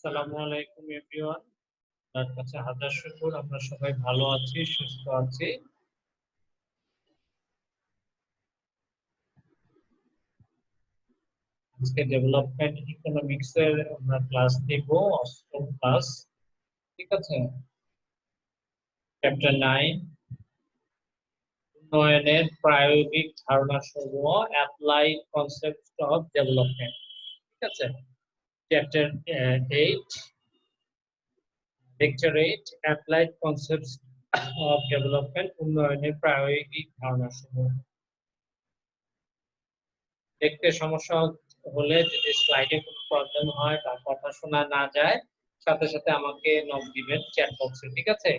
আসসালামু আলাইকুম এভরিওয়ান। তার কাছে হাজার শুকর আমরা সবাই ভালো আছি, সুস্থ আছি। আজকে ডেভেলপমেন্ট ইকোনমিক্স এর আমরা ক্লাস নিব, অষ্টম ক্লাস। ঠিক আছে, চ্যাপ্টার 9, উন্নয়নের প্রায়োগিক ধারণা সমূহ, অ্যাপ্লাইড কনসেপ্ট অফ ডেভেলপমেন্ট। ঠিক আছে, chapter 8, lecture 8, applied concept of development, উন্নয়নের প্রায়োগিক ধারণা সমূহ। দেখতে সমস্যা হলে, যদি স্লাইডে কোনো প্রবলেম হয় বা কথা শোনা না যায়, সাথে সাথে আমাকে নক দিবেন চ্যাট বক্সে। ঠিক আছে,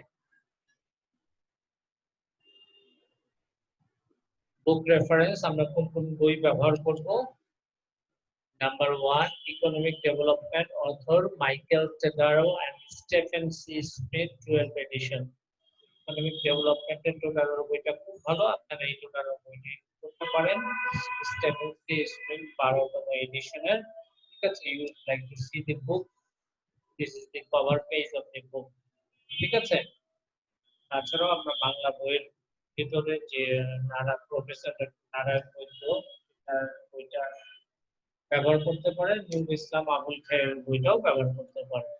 বুক রেফারেন্স আমরা কোন কোন বই ব্যবহার করব? Number 1, economic development, author Michael Todaro and Stephen C Smith, 12th edition. Economic ডেভেলপমেন্টের টেগারো বইটা খুব ভালো, আপনারা এই টেগারো বইটি করতে পারেন। স্টেফেন সি স্মিথ 12তম এডিশনের। ঠিক আছে, you would like to see the book, this is the cover page of the book। ঠিক আছে, তাছাড়াও আমরা বাংলা বইয়ের ভিতরে যে নানা প্রফেসর নানা বইটা ব্যবহার করতে পারেন, নুরুল ইসলাম আবুল খায়ের বইটাও ব্যবহার করতে পারেন।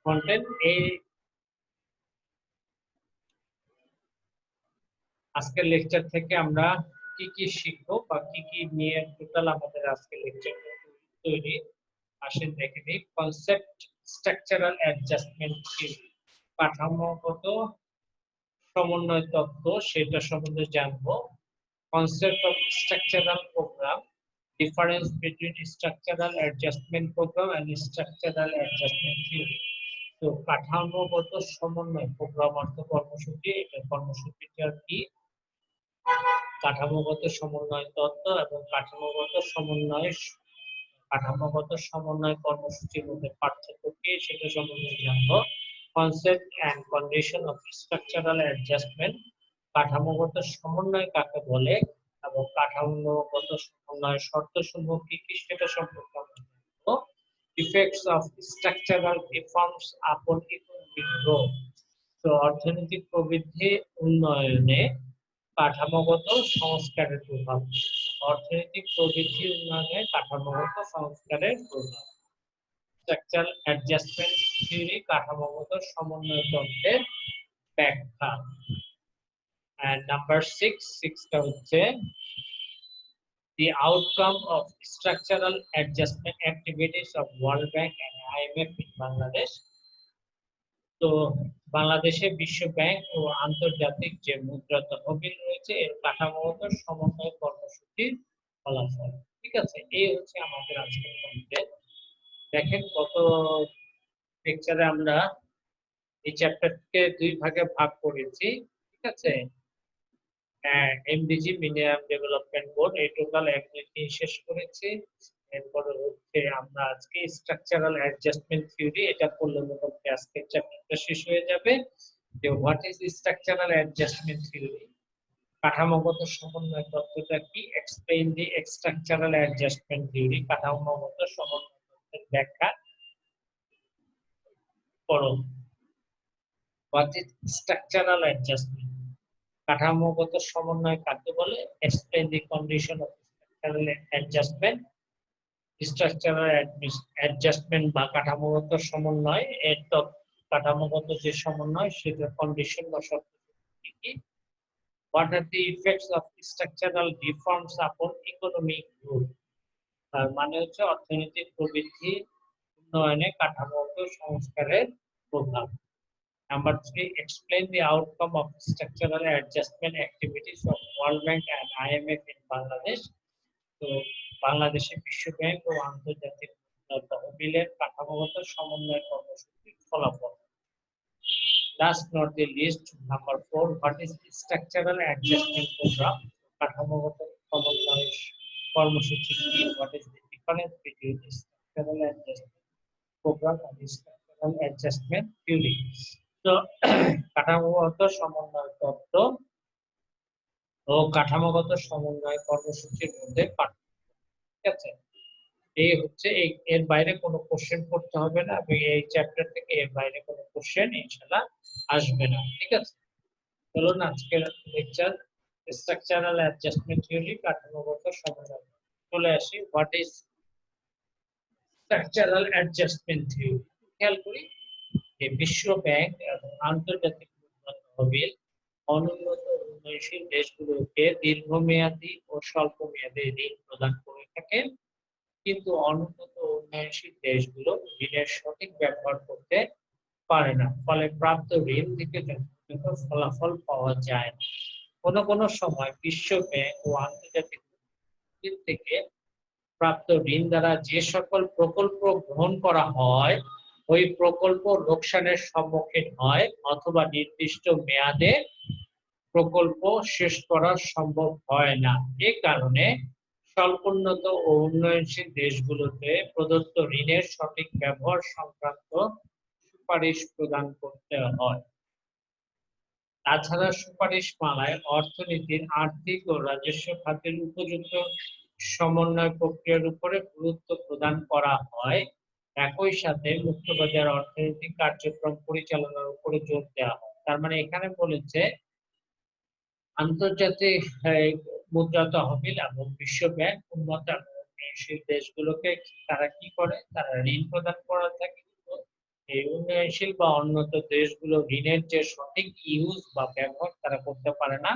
কন্টেন্ট এই আজকের লেকচার থেকে আমরা কি কি শিখবো বা কি কি নিয়ে টোটাল আমাদের আজকের লেকচার তৈরি, আসেন দেখে নিই। কনসেপ্ট স্ট্রাকচারাল অ্যাডজাস্টমেন্ট থিওরি, কাঠামোগত সমন্বয় তত্ত্ব, সেটা সম্বন্ধে জানবো। Concept of structural program, difference between structural adjustment program and structural adjustment theory. তো কাঠামোগত সমন্বয় প্রোগ্রাম অর্থ কর্মসূচি, এটা কর্মসূচিটা কি, কাঠামোগত সমন্বয় তত্ত্ব এবং কাঠামোগত সমন্বয় কর্মসূচির মধ্যে পার্থক্য কি, সেটা সম্বন্ধে জানবো। Concept and condition of structural adjustment, কাঠামোগত সমন্বয় কাকে বলে এবং কাঠামোগত সমন্বয়ের শর্তসমূহ কি কি, সেটা সম্পর্কে আমরা জানবো। ইফেক্টস অফ স্ট্রাকচারাল রিফর্মস আপন ইকোনমিক গ্রোথ, তো অর্থনৈতিক প্রবৃদ্ধি উন্নয়নে কাঠামোগত সংস্কারের প্রভাব। অর্থনৈতিক প্রবৃদ্ধি উন্নয়নে কাঠামোগত সংস্কারের প্রভাব। স্ট্রাকচারাল অ্যাডজাস্টমেন্ট থিওরি, কাঠামোগত সমন্বয় তত্ত্বের ব্যাখ্যা। And number 6 টা হচ্ছে the outcome of structural adjustment activities of World Bank and IMF in Bangladesh। তো বাংলাদেশে বিশ্ব ব্যাংক ও আন্তর্জাতিক যে মুদ্রা তহবিল রয়েছে, এর কাঠামোগত সমন্বয় কর্মসূচির ফলাফল। ঠিক আছে, এই হচ্ছে আমাদের আজকের কন্টেন্ট। দেখেন, গত লেকচারে আমরা এই চ্যাপ্টারকে 2 ভাগে ভাগ করেছি। ঠিক আছে, এমডিজি মিনিমাম ডেভেলপমেন্ট গোল, এই টোটাল 1-2-3 শেষ করেছি। এরপরে হচ্ছে আমরা আজকে স্ট্রাকচারাল অ্যাডজাস্টমেন্ট থিওরি, এটা করলে মোটামুটি আজকের চ্যাপ্টারটা শেষ হয়ে যাবে। যে what is structural adjustment theory, কাঠামোগত সমন্বয় তত্ত্বটা কি, এক্সপ্লেইন দি স্ট্রাকচারাল অ্যাডজাস্টমেন্ট থিওরি, কাঠামোগত সমন্বয় তত্ত্বের ব্যাখ্যা করো। হোয়াট ইজ স্ট্রাকচারাল অ্যাডজাস্টমেন্ট, কাঠামোগত সমন্বয় কাকে বলে, explain the condition of structural adjustment. Structural adjustment বা কাঠামোগত সমন্বয়, এর তো কাঠামোগত যে সমন্বয়, সেটার কন্ডিশন বা শর্ত কি কি। What are the effects of structural reforms upon economic growth, তার মানে হচ্ছে অর্থনৈতিক প্রবৃদ্ধি উন্নয়নে কাঠামোগত সংস্কারের প্রভাব। Number 3, explain the outcome of structural adjustment activities of World Bank and IMF in Bangladesh। তো বাংলাদেশে বিশ্ব ব্যাংক ও আন্তর্জাতিক তহবিলের কাঠামোগত সমন্বয় কর্মসূচির ফলাফল। Last not the least, number 4, what is the structural adjustment program, কাঠামোগত সমন্বয় কর্মসূচি কি, what is the difference between the structural adjustment program and the structural adjustment theory। তো কাঠামোগত সমন্বয় তত্ত্ব ও কাঠামোগত সমন্বয় কর্মসূচির মধ্যে পার্থক্য। ঠিক আছে, এই হচ্ছে এর বাইরে কোনো কোশ্চেন করতে হবে না এবং এই চ্যাপ্টার থেকে এর বাইরে কোনো কোশ্চেন ইনশাআল্লাহ আসবে না। ঠিক আছে, চলুন আজকের লেকচার স্ট্রাকচারাল অ্যাডজাস্টমেন্ট থিওরি কাঠামোগত সমাধান চলে আসি। What is structural adjustment theory? খেয়াল করি যে বিশ্ব ব্যাংক এবং আন্তর্জাতিক মুদ্রা তহবিল অনুন্নত উন্নয়নশীল দেশগুলোকে দীর্ঘমেয়াদী ও স্বল্পমেয়াদী ঋণ প্রদান করে থাকে, কিন্তু অনুন্নত উন্নয়নশীল দেশগুলো ঋণের সঠিক ব্যবহার করতে পারে না, ফলে প্রাপ্ত ঋণ থেকে যথাযথ ফলাফল পাওয়া যায় না। কোনো কোনো সময় বিশ্ব ব্যাংক ও আন্তর্জাতিক মুদ্রা থেকে প্রাপ্ত ঋণ দ্বারা যে সকল প্রকল্প গ্রহণ করা হয় ওই প্রকল্প লোকসানের সম্মুখীন হয় অথবা নির্দিষ্ট মেয়াদে প্রকল্প শেষ করা সম্ভব হয় না। এ কারণে স্বল্পোন্নত ও উন্নয়নশীল দেশগুলোতে প্রদত্ত ঋণের সঠিক ব্যবহার সংক্রান্ত সুপারিশ প্রদান করতে হয়। তাছাড়া সুপারিশমালায় অর্থনীতির আর্থিক ও রাজস্ব খাতের উপযুক্ত সমন্বয় প্রক্রিয়ার উপরে গুরুত্ব প্রদান করা হয়। একই সাথে মুক্তবাজার অর্থনৈতিক কার্যক্রম পরিচালনার উপরে জোর দেওয়া হয়। তার মানে এখানে বলেছে আন্তর্জাতিক মুদ্রা তহবিল এবং বিশ্ব ব্যাংক উন্নত এবং উন্নয়নশীল দেশগুলোকে তারা কি করে, তারা ঋণ প্রদান করা থাকে। এই উন্নয়নশীল বা উন্নত দেশগুলো ঋণের যে সঠিক ইউজ বা ব্যবহার তারা করতে পারে না,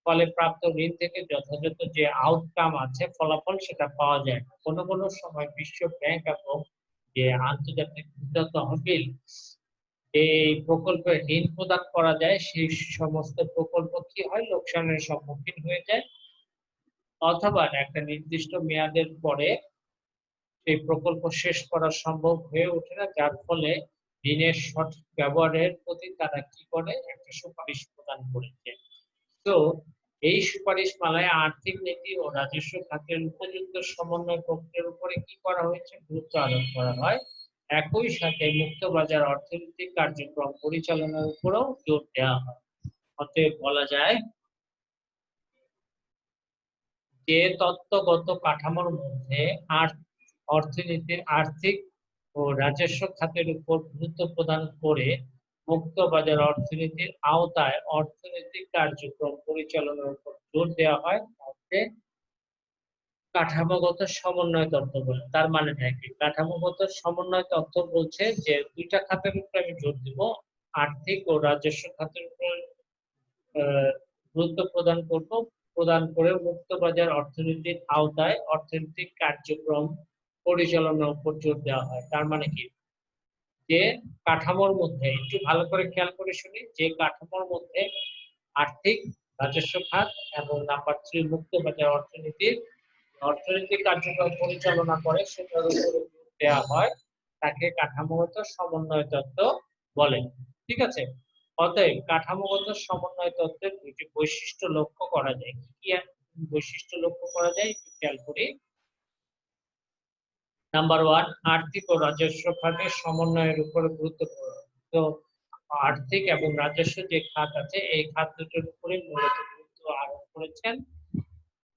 ফলে প্রাপ্ত ঋণ থেকে যথাযথ যে আউটকাম আছে, ফলাফল, সেটা পাওয়া যায় না। কোনো কোনো সময় বিশ্ব ব্যাংক এবং যে আন্তর্জাতিক মুদ্রা তহবিল এই প্রকল্পে ঋণ প্রদান করা যায়, সেই সমস্ত প্রকল্প কি হয়, লোকসানের সম্মুখীন হয়ে যায় অথবা একটা নির্দিষ্ট মেয়াদের পরে সেই প্রকল্প শেষ করা সম্ভব হয়ে ওঠে না, যার ফলে ঋণের সঠিক ব্যবহারের প্রতি তারা কি করে, একটা সুপারিশ প্রদান করেছে। তো এই সুপারিশমালায় আর্থিক নীতি ও রাজস্ব খাতের উপযুক্ত সমন্বয় প্রক্রিয়ার উপরে কি করা হয়েছে, গুরুত্ব আরোপ করা হয়। একই সাথে মুক্তবাজার অর্থনৈতিক কার্যক্রম পরিচালনার উপরেও জোর দেওয়া হয়। অতএব বলা যায় যে তত্ত্বগত কাঠামোর মধ্যে অর্থনীতির আর্থিক ও রাজস্ব খাতের উপর গুরুত্ব প্রদান করে মুক্তবাজার অর্থনীতির আওতায় অর্থনৈতিক কার্যক্রম পরিচালনার উপর জোর দেওয়া হয়, তাকে কাঠামোগত সমন্বয় তত্ত্ব বলে। তার মানে কি, কাঠামোগত সমন্বয় তত্ত্ব বলছে যে দুইটা খাতের উপর আমি জোর দিব, আর্থিক ও রাজস্ব খাতের উপর গুরুত্ব প্রদান করব, প্রদান করে মুক্তবাজার অর্থনীতির আওতায় অর্থনৈতিক কার্যক্রম পরিচালনার উপর জোর দেওয়া হয়। তার মানে কি, যে কাঠামোর মধ্যে, একটু ভালো করে খেয়াল করে শুনি, যে কাঠামোর মধ্যে আর্থিক, রাজস্ব খাত এবং নাম্বার 3 মুক্তবাজার অর্থনৈতিক কার্যক্রম পরিচালনা করে, সেটার উপরে জোর দেওয়া হয়, তাকে কাঠামোগত সমন্বয় তত্ত্ব বলে। ঠিক আছে, অতএব কাঠামোগত সমন্বয় তত্ত্বের দুটি বৈশিষ্ট্য লক্ষ্য করা যায়। কি কি বৈশিষ্ট্য লক্ষ্য করা যায় একটু খেয়াল করি। নাম্বার 1, আর্থিক ও রাজস্ব খাতের সমন্বয়ের উপর গুরুত্বপূর্ণ। তো আর্থিক এবং রাজস্ব যে খাত আছে, এই খাত দুটোর উপরে মূলত গুরুত্ব আরোপ করেছেন।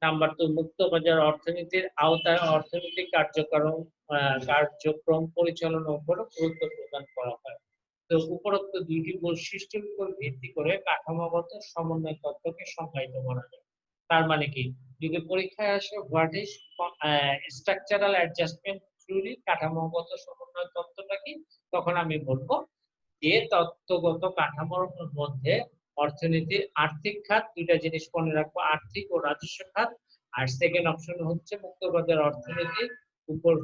নাম্বার 2, মুক্তবাজার অর্থনীতির আওতায় অর্থনৈতিক কার্যক্রম পরিচালনার উপর গুরুত্ব প্রদান করা হয়। তো উপরোক্ত দুইটি বৈশিষ্ট্যের উপর ভিত্তি করে কাঠামোগত সমন্বয় তত্ত্বকে সংজ্ঞায়িত করা যায়। তার মানে কি, যদি পরীক্ষায় আসে what is structural adjustment theory, কাঠামোগত সমন্বয় তত্ত্বটা কি, তখন আমি বলবো যে তত্ত্বগত কাঠামোর মধ্যে অর্থনীতির আর্থিক খাত, দুইটা জিনিস মনে রাখবো, আর্থিক ও রাজস্ব খাত। আর সেকেন্ড অপশন হচ্ছে মুক্তবাজার অর্থনীতির উপর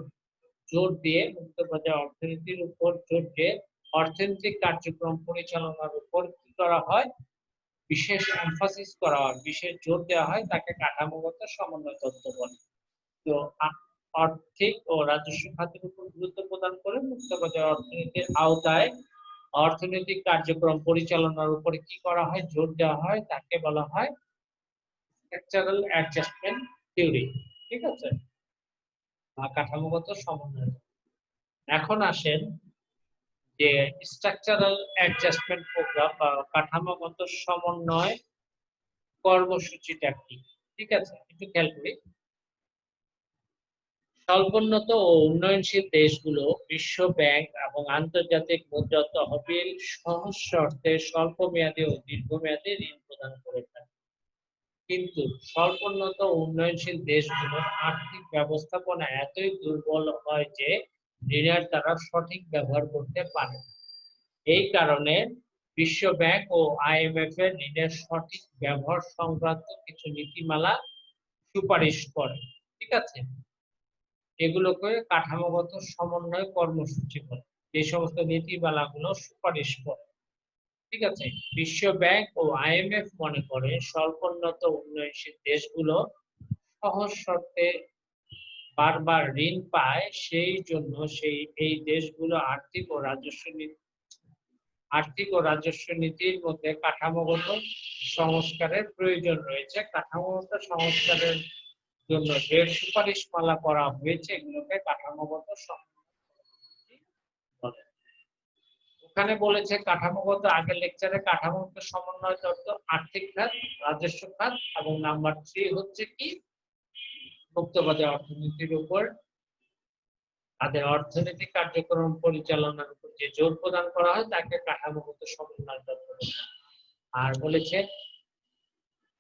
জোর দিয়ে, মুক্তবাজার অর্থনীতির উপর জোর দিয়ে অর্থনৈতিক কার্যক্রম পরিচালনার উপর কি করা হয়, বিশেষ এমফাসিস করা হয়, বিশেষ জোর দেওয়া হয়, তাকে কাঠামোগত সমন্বয় তত্ত্ব বলে। তো আর্থিক ও রাজস্ব খাতের উপর গুরুত্ব প্রদান করে মুক্তবাজার অর্থনীতির আওতায় অর্থনৈতিক কার্যক্রম পরিচালনার উপরে কি করা হয়, জোর দেওয়া হয়, তাকে বলা হয় স্ট্রাকচারাল অ্যাডজাস্টমেন্ট থিওরি। ঠিক আছে, কাঠামোগত সমন্বয়। এখন আসেন যে স্ট্রাকচারাল অ্যাডজাস্টমেন্ট প্রোগ্রাম বা কাঠামোগত সমন্বয় কর্মসূচিটা কি। ঠিক আছে, একটু খেয়াল করি। স্বল্পোন্নত ও উন্নয়নশীল দেশগুলো বিশ্ব ব্যাংক এবং আন্তর্জাতিক মুদ্রা তহবিল সহজ শর্তে স্বল্পমেয়াদী ও দীর্ঘমেয়াদী ঋণ প্রদান করে থাকে। কিন্তু স্বল্পোন্নত ও উন্নয়নশীল দেশগুলোর আর্থিক ব্যবস্থাপনা এতই দুর্বল হয় যে ঋণের তারা সঠিক ব্যবহার করতে পারে না। এই কারণে বিশ্ব ব্যাংক ও আইএমএফ এর ঋণের সঠিক ব্যবহার সংক্রান্ত কিছু নীতিমালা সুপারিশ করে। ঠিক আছে? এগুলোকে কাঠামোগত সমন্বয় কর্মসূচি বলে। যে সমস্ত নীতিমালাগুলো সুপারিশ করে। ঠিক আছে? বিশ্ব ব্যাংক ও আইএমএফ মনে করে স্বল্পোন্নত উন্নয়নশীল দেশগুলো সহজ শর্তে বারবার ঋণ পায়, সেই জন্য এই দেশগুলো আর্থিক ও রাজস্ব নীতির মধ্যে কাঠামোগত সংস্কারের প্রয়োজন রয়েছে। কাঠামোগত সংস্কারের জন্য যে সুপারিশমালা করা হয়েছে এগুলোকে কাঠামোগত সমন্বয় বলে। ওখানে বলেছে কাঠামোগত, আগের লেকচারে কাঠামোগত সমন্বয় তত্ত্ব আর্থিক খাত, রাজস্ব খাত এবং নাম্বার 3 হচ্ছে কি মুক্তবাজার অর্থনীতির উপর তাদের অর্থনৈতিক কার্যক্রম পরিচালনার উপর যে জোর প্রদান করা হয় তাকে কাঠামোগত সমন্বয় তত্ত্ব বলে। আর বলেছে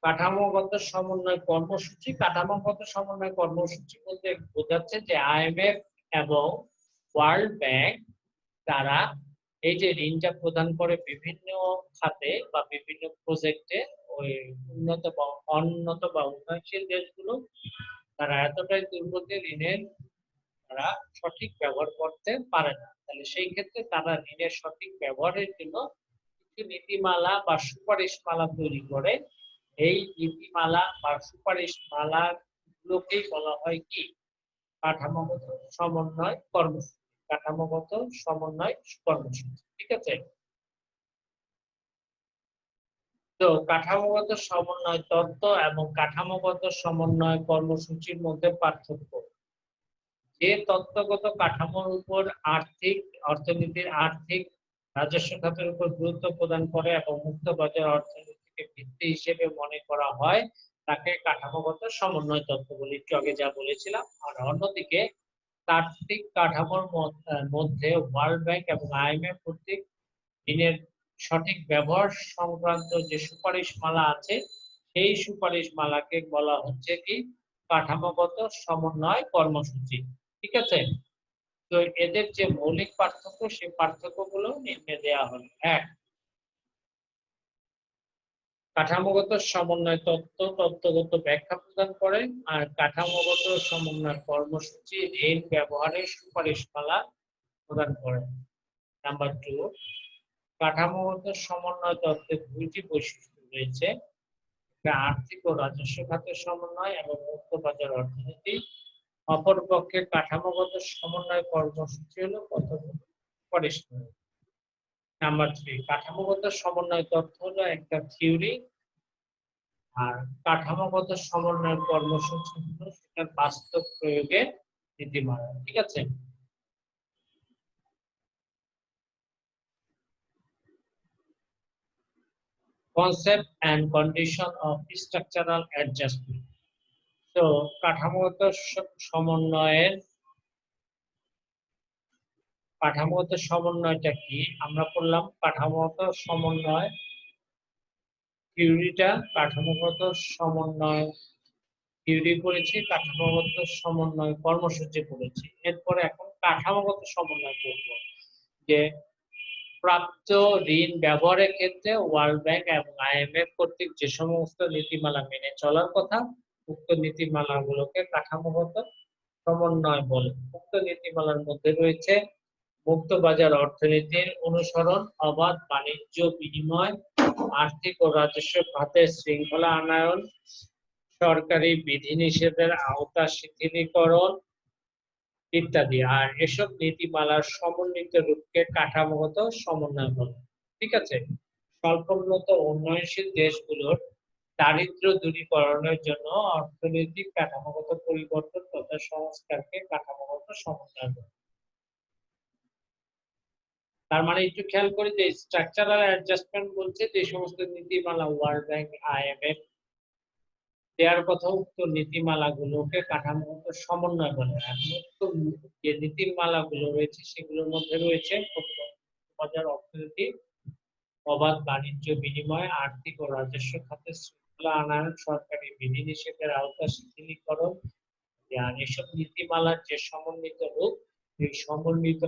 কাঠামোগত সমন্বয় কর্মসূচি বলতে বোঝাচ্ছে যে আইএমএফ এবং ওয়ার্ল্ড ব্যাংক তারা এই যে ঋণটা প্রদান করে বিভিন্ন খাতে বা বিভিন্ন প্রজেক্টে ওই উন্নত বা অনুন্নত বা উন্নয়নশীল দেশগুলো তারা এতটাই দুর্বল যে ঋণের তারা সঠিক ব্যবহার করতে পারে না। তাহলে সেই ক্ষেত্রে তারা ঋণের সঠিক ব্যবহারের জন্য কিছু নীতিমালা বা সুপারিশমালা তৈরি করে। এই নীতিমালা বা সুপারিশমালা গুলোকেই বলা হয় কি কাঠামোগত সমন্বয় কর্মসূচি। কাঠামোগত সমন্বয় কর্মসূচি। ঠিক আছে? তো কাঠামোগত সমন্বয় তত্ত্ব এবং কাঠামোগত সমন্বয় কর্মসূচির মধ্যে পার্থক্য। যে তত্ত্বগত কাঠামোর উপর অর্থনীতির আর্থিক রাজস্ব খাতের উপর গুরুত্ব প্রদান করে এবং মুক্ত বাজার অর্থনীতিকে ভিত্তি হিসেবে মনে করা হয় তাকে কাঠামোগত সমন্বয় তত্ত্ব বলে, একটু আগে যা বলেছিলাম। আর অন্যদিকে তাত্ত্বিক কাঠামোর মধ্যে ওয়ার্ল্ড ব্যাংক এবং আইএমএফ কর্তৃক ঋণের সঠিক ব্যবহার সংক্রান্ত যে সুপারিশমালা আছে সেই সুপারিশমালাকে বলা হচ্ছে কি কাঠামোগত সমন্বয় কর্মসূচি। ঠিক আছে? তো এদের যে মৌলিক পার্থক্য সেই পার্থক্যগুলো নিম্নে দেওয়া হলো। 1, কাঠামোগত সমন্বয় তত্ত্বগত ব্যাখ্যা প্রদান করে। আর কাঠামোগত সমন্বয় কর্মসূচি ঋণ ব্যবহারের সুপারিশমালা প্রদান করে। নাম্বার 2, কাঠামোগত সমন্বয় তত্ত্বের দুইটি বৈশিষ্ট্য রয়েছে, একটা আর্থিক ও রাজস্ব খাতের সমন্বয় এবং মুক্ত বাজার অর্থনীতি। অপরপক্ষে কাঠামোগত সমন্বয় কর্মসূচি হলো কতগুলো সুপারিশমালা। নাম্বার 3, কাঠামোগত সমন্বয় তত্ত্ব হলো একটা থিওরি, আর কাঠামোগত সমন্বয় কর্মসূচি হলো সেটার বাস্তব প্রয়োগের নীতিমালা। ঠিক আছে? Concept and condition of structural adjustment. তো কাঠামোগত সমন্বয়টা কি আমরা পড়লাম। কাঠামোগত সমন্বয় থিওরিটা, কাঠামোগত সমন্বয় থিওরি পড়েছি, কাঠামোগত সমন্বয় কর্মসূচি পড়েছি। এরপরে এখন কাঠামোগত সমন্বয় করব, যে প্রাপ্ত ঋণ ব্যবহারের ক্ষেত্রে ওয়ার্ল্ড ব্যাংক এবং আইএমএফ কর্তৃক যে সমস্ত নীতিমালা মেনে চলার কথা উক্ত নীতিমালাগুলোকে কাঠামোগত সমন্বয় বলে। উক্ত নীতিমালার মধ্যে রয়েছে মুক্ত বাজার অর্থনীতির অনুসরণ, অবাধ বাণিজ্য বিনিময়, আর্থিক ও রাজস্ব খাতের শৃঙ্খলা আনয়ন, সরকারি বিধিনিষেধের আওতা শিথিলীকরণ ইত্যাদি। আর এসব নীতিমালার সমন্বিত রূপকে কাঠামোগত সমন্বয় বলে। ঠিক আছে? স্বল্পোন্নত উন্নয়নশীল দেশগুলোর দারিদ্র্য দূরীকরণের জন্য অর্থনৈতিক কাঠামোগত পরিবর্তন তথা সংস্কারকে কাঠামোগত সমন্বয় বলে। তার মানে একটু খেয়াল করি যে স্ট্রাকচারাল অ্যাডজাস্টমেন্ট বলছে যে সমস্ত নীতিমালা ওয়ার্ল্ড ব্যাংক, আইএমএফ দেওয়ার কথা উক্ত নীতিমালাগুলোকে কাঠামোগত সমন্বয় বলে। আর উক্ত যে নীতিমালাগুলো রয়েছে সেগুলোর মধ্যে রয়েছে বাজার অর্থনীতি, অবাধ বাণিজ্য বিনিময়, আর্থিক ও রাজস্ব খাতে শৃঙ্খলা আনয়ন, সরকারি বিধিনিষেধের আওতা শিথিলীকরণ। আর এসব নীতিমালার যে সমন্বিত রূপ, এই সমন্বিত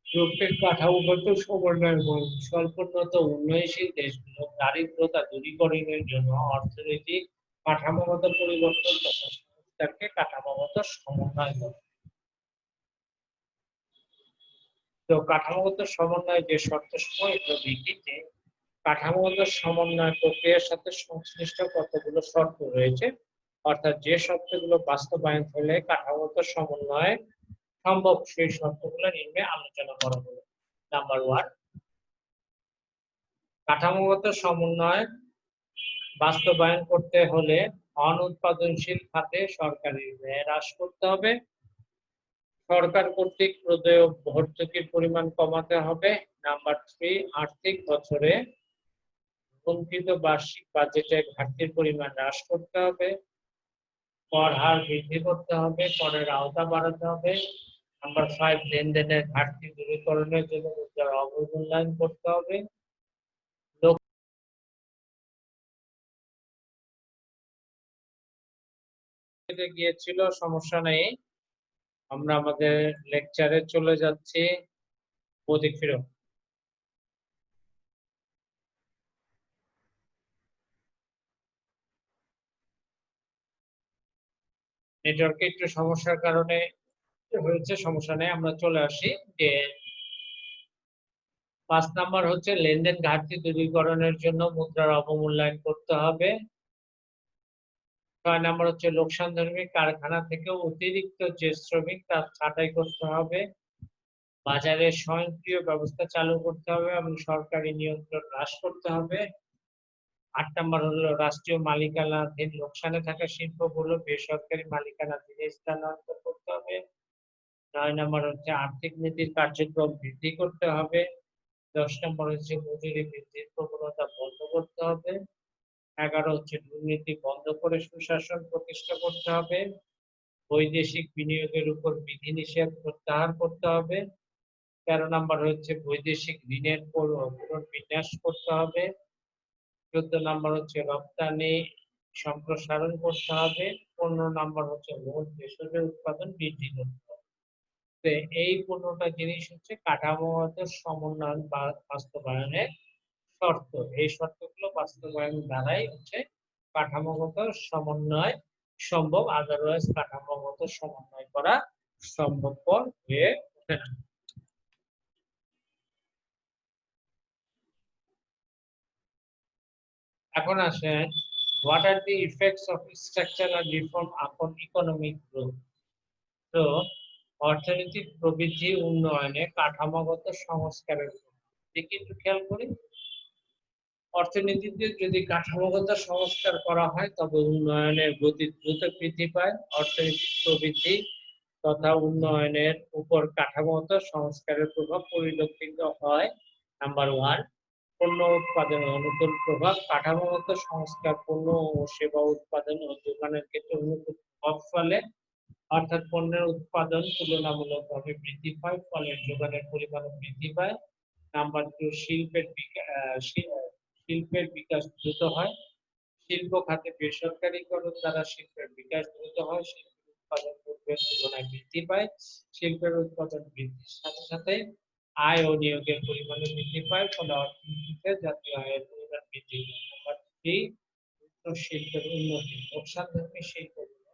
রূপের কাঠামোগত সমন্বয় স্বল্পোন্নত উন্নয়নশীল দেশগুলো দারিদ্রতা দূরীকরণের জন্য অর্থনৈতিক কাঠামোগত পরিবর্তন তথা সংস্কারকে কাঠামোগত সমন্বয় বলে। তো কাঠামোগত সমন্বয় যে শর্তসমূহ এগুলো দেখি যে কাঠামোগত সমন্বয় প্রক্রিয়ার সাথে সংশ্লিষ্ট কতগুলো শর্ত রয়েছে, অর্থাৎ যে শর্তগুলো বাস্তবায়ন হলে কাঠামোগত সমন্বয় সম্ভব সেই শর্তগুলো নিম্নে আলোচনা করা হলো। নাম্বার 1, কাঠামোগত সমন্বয় বাস্তবায়ন করতে হলে অনুৎপাদনশীল খাতে সরকারি ব্যয় হ্রাস করতে হবে, সরকার কর্তৃক প্রদেয় ভর্তুকির পরিমাণ কমাতে হবে। নাম্বার 3, আর্থিক বছরে বঞ্চিত বার্ষিক বাজেটে ঘাটতির পরিমাণ হ্রাস করতে হবে, কর হার বৃদ্ধি করতে হবে, করের আওতা বাড়াতে হবে। নাম্বার 5, লেনদেনের ঘাটতি দূরীকরণের জন্য মুদ্রার অবমূল্যায়ন করতে হবে। গিয়েছিল, সমস্যা নেই, আমরা আমাদের লেকচারে চলে যাচ্ছি। প্রতীক ফিরো। নেটওয়ার্কে একটু সমস্যার কারণে হয়েছে, সমস্যা নেই, আমরা চলে আসি। যে 5 নাম্বার হচ্ছে লেনদেন ঘাটতি দূরীকরণের জন্য মুদ্রার অবমূল্যায়ন করতে হবে। 6 নাম্বার হচ্ছে লোকসানধর্মী কারখানা থেকে অতিরিক্ত যে শ্রমিক তার ছাঁটাই করতে হবে। বাজারে স্বয়ংক্রিয় ব্যবস্থা চালু করতে হবে এবং সরকারি নিয়ন্ত্রণ হ্রাস করতে হবে। 8 নাম্বার হলো রাষ্ট্রীয় মালিকানাধীন লোকসানে থাকা শিল্পগুলো বেসরকারি মালিকানাধীনে স্থানান্তর করতে হবে। 9 নাম্বার হচ্ছে আর্থিক নীতির কার্যক্রম বৃদ্ধি করতে হবে। 10 নাম্বার হচ্ছে মজুরি বৃদ্ধির প্রবণতা বন্ধ করতে হবে। 11 হচ্ছে দুর্নীতি বন্ধ করে সুশাসন প্রতিষ্ঠা করতে হবে। বৈদেশিক বিনিয়োগের উপর বিধিনিষেধ প্রত্যাহার করতে হবে। 13 নাম্বার হচ্ছে বৈদেশিক ঋণের পুনর্বিন্যাস করতে হবে। 14 নাম্বার হচ্ছে রপ্তানি সম্প্রসারণ করতে হবে। 15 নাম্বার হচ্ছে মোট ভেষজ উৎপাদন বৃদ্ধি করতে হবে। তো এই 15টা জিনিস হচ্ছে কাঠামোগত সমন্বয় বা বাস্তবায়নের শর্ত। এই শর্তগুলো বাস্তবায়ন দ্বারাই হচ্ছে কাঠামোগত সমন্বয় সম্ভব, আদারওয়াইজ কাঠামোগত সমন্বয় করা সম্ভবপর হয়ে ওঠে না। এখন আসেন, what are the effects of structural reform upon economic growth? তো অর্থনৈতিক প্রবৃদ্ধি উন্নয়নে কাঠামোগত সংস্কারের দিকে একটু খেয়াল করি। অর্থনীতিতে যদি কাঠামোগত সংস্কার করা হয় তবে উন্নয়নের গতি দ্রুত বৃদ্ধি পায়। অর্থনৈতিক প্রবৃদ্ধি তথা উন্নয়নের উপর কাঠামোগত সংস্কারের প্রভাব পরিলক্ষিত হয়। নাম্বার 1, পণ্য উৎপাদনে অনুকূল প্রভাব। কাঠামোগত সংস্কার পণ্য ও সেবা উৎপাদন ও যোগানের ক্ষেত্রে অনুকূল প্রভাব ফেলে, অর্থাৎ পণ্যের উৎপাদন তুলনামূলকভাবে বৃদ্ধি পায়, ফলে যোগানের পরিমাণ বৃদ্ধি পায়। নাম্বার 2, শিল্পের বিকাশ দ্রুত হয়। শিল্প খাতে বেসরকারীকরণ দ্বারা শিল্পের বিকাশ দ্রুত হয়, শিল্পের উৎপাদন পূর্বের তুলনায় বৃদ্ধি পায়। শিল্পের উৎপাদন বৃদ্ধির সাথে সাথে আয় ও নিয়োগের পরিমাণ বৃদ্ধি পায়, ফলে অর্থনীতিতে জাতীয় আয়ের পরিমাণ বৃদ্ধি পায়। নাম্বার 3, শিল্পের উন্নতি। লোকসানধর্মী শিল্পগুলো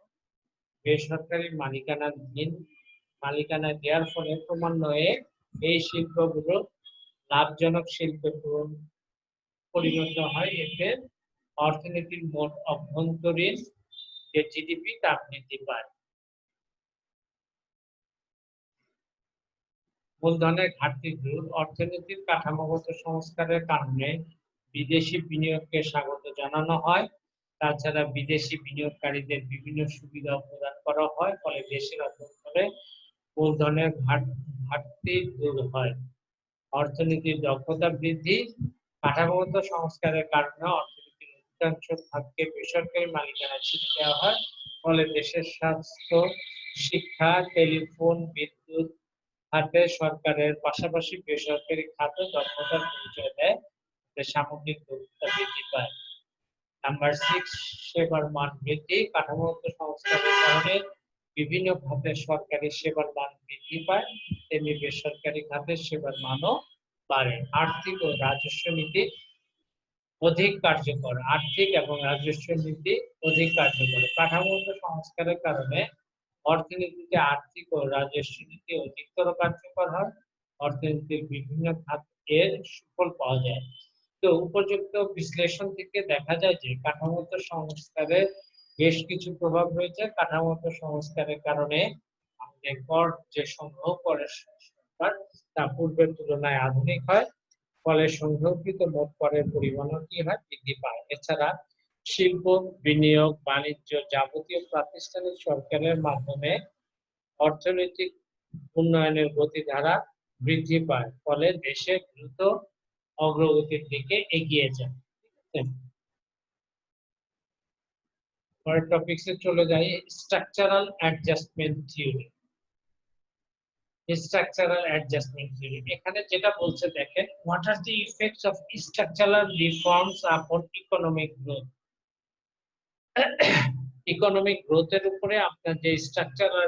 বেসরকারি মালিকানা দেওয়ার ফলে ক্রমান্বয়ে এই শিল্পগুলো লাভজনক শিল্পে পরিণত হয়। এতে অর্থনীতির মোট অভ্যন্তরীণ যে জিডিপি তা বৃদ্ধি পায়। মূলধনের ঘাটতি দূর। অর্থনীতির কাঠামোগত সংস্কারের কারণে বিদেশি বিনিয়োগকে স্বাগত জানানো হয়। তাছাড়া বিদেশি বিনিয়োগকারীদের বিভিন্ন সুবিধা প্রদান করা হয়, ফলে দেশের অভ্যন্তরে মূলধনের ঘাটতি দূর হয়। অর্থনীতির দক্ষতা বৃদ্ধি। কাঠামোগত সংস্কারের কারণে অর্থনীতির চতুর্থাংশ ভাগকে বেসরকারি মালিকানায় ছেড়ে দেওয়া হয়। ফলে দেশের স্বাস্থ্য, শিক্ষা, টেলিফোন, বিদ্যুৎ খাতে সরকারের পাশাপাশি বেসরকারি খাতে দক্ষতার পরিচয় দেয়, সামগ্রিক দক্ষতা বৃদ্ধি পায়। নাম্বার 6, সেবার মান বৃদ্ধি। কাঠামোগত সংস্কারের কারণে বিভিন্ন খাতে সরকারি সেবার মান বৃদ্ধি পায়, তেমনি বেসরকারি খাতে সেবার মানও বাড়ে। আর্থিক ও রাজস্ব নীতি অধিক কার্যকর। আর্থিক এবং রাজস্ব নীতি অধিক কার্যকর। কাঠামোগত সংস্কারের কারণে অর্থনীতিতে আর্থিক ও রাজস্ব নীতি অধিকতর কার্যকর হয়। অর্থনীতির বিভিন্ন খাতের সুফল পাওয়া যায়। তো উপযুক্ত বিশ্লেষণ থেকে দেখা যায় যে কাঠামোগত সংস্কারের বেশ কিছু প্রভাব রয়েছে। কাঠামোগত সংস্কারের কারণে আমাদের কর যে সংগ্রহ করে সরকার তা পূর্বের তুলনায় আধুনিক হয়, ফলে সংগ্রহকৃত মোট করের পরিমাণও কি হয়, বৃদ্ধি পায়। এছাড়া শিল্প, বিনিয়োগ, বাণিজ্য, যাবতীয় প্রাতিষ্ঠানিক সরকারের মাধ্যমে অর্থনৈতিক উন্নয়নের গতিধারা বৃদ্ধি পায়, ফলে দেশে দ্রুত অগ্রগতির দিকে এগিয়ে যায়। পরের টপিকসে চলে যাই, structural adjustment theory. Structural adjustment theory এখানে যেটা বলছে দেখেন, what are the effects of structural reforms আপন ইকোনমিক গ্রোথ। ইকোনমিক গ্রোথের উপরে আপনার যে স্ট্রাকচারাল